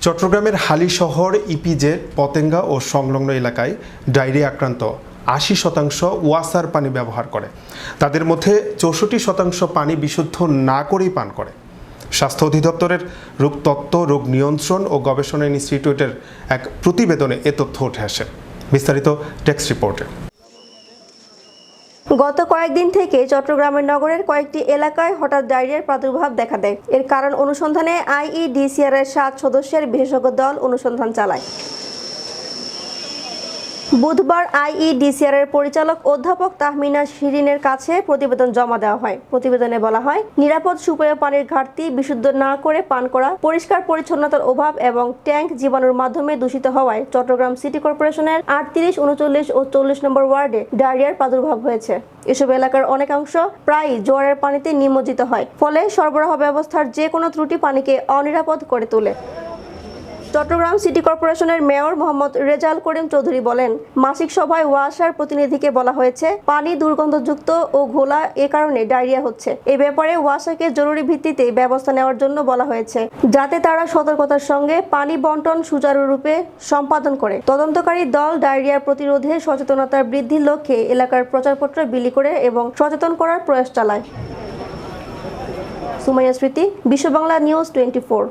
চট্টগ্রামের হালিশহর ইপিজেড পতেঙ্গা ও সংলগ্ন এলাকায় ডায়রিয়া আক্রান্ত ৮০% ওয়াসার পানি ব্যবহার করে। তাদের মধ্যে ৬৪% পানি বিশুদ্ধ না করেই পান করে। স্বাস্থ্য অধিদপ্তরের রোগতত্ত্ব, রোগ নিয়ন্ত্রণ ও গবেষণা ইনস্টিটিউটের এক প্রতিবেদনে এ তথ্য উঠে আসে। বিস্তারিত টেক্সট রিপোর্টে। গত কয়েকদিন থেকে চট্টগ্রামের নগরের কয়েকটি এলাকায় হঠাৎ ডায়রিয়ার প্রাদুর্ভাব দেখা দেয়। এর কারণ অনুসন্ধানে আইইডিসিআর এর ৭ সদস্যের বিশেষজ্ঞ দল অনুসন্ধান চালায়। বুধবার আইইডিসিআর এর পরিচালক অধ্যাপক তাহমিনা শিরিনের কাছে প্রতিবেদন জমা দেওয়া হয়। প্রতিবেদনে বলা হয়, নিরাপদ সুপেয় পানির ঘাটতি, বিশুদ্ধ না করে পান করা, পরিষ্কার পরিচ্ছন্নতার অভাব এবং ট্যাঙ্ক জীবাণুর মাধ্যমে দূষিত হওয়ায় চট্টগ্রাম সিটি কর্পোরেশনের ৩৮, ৩৯ ও ৪০ নম্বর ওয়ার্ডে ডায়রিয়ার প্রাদুর্ভাব হয়েছে। এসব এলাকার অনেকাংশ প্রায়ই জোয়ারের পানিতে নিমজ্জিত হয়, ফলে সরবরাহ ব্যবস্থার যে কোনো ত্রুটি পানিকে অনিরাপদ করে তোলে। চট্টগ্রাম সিটি কর্পোরেশনের মেয়র মোহাম্মদ রেজাল করিম চৌধুরী বলেন, মাসিক সভায় ওয়াসার প্রতিনিধিকে বলা হয়েছে পানি দুর্গন্ধযুক্ত ও ঘোলা, এ কারণে ডায়রিয়া হচ্ছে। এ ব্যাপারে ওয়াসাকে জরুরি ভিত্তিতে ব্যবস্থা নেওয়ার জন্য বলা হয়েছে, যাতে তারা সতর্কতার সঙ্গে পানি বন্টন সুচারুরূপে সম্পাদন করে। তদন্তকারী দল ডায়রিয়া প্রতিরোধে সচেতনতা বৃদ্ধির লক্ষ্যে এলাকার প্রচারপত্র বিলি করে এবং সচেতন করার প্রয়াস চালায়। সুমাইয়া স্মৃতি, বিশ্ব বাংলা নিউজ 24।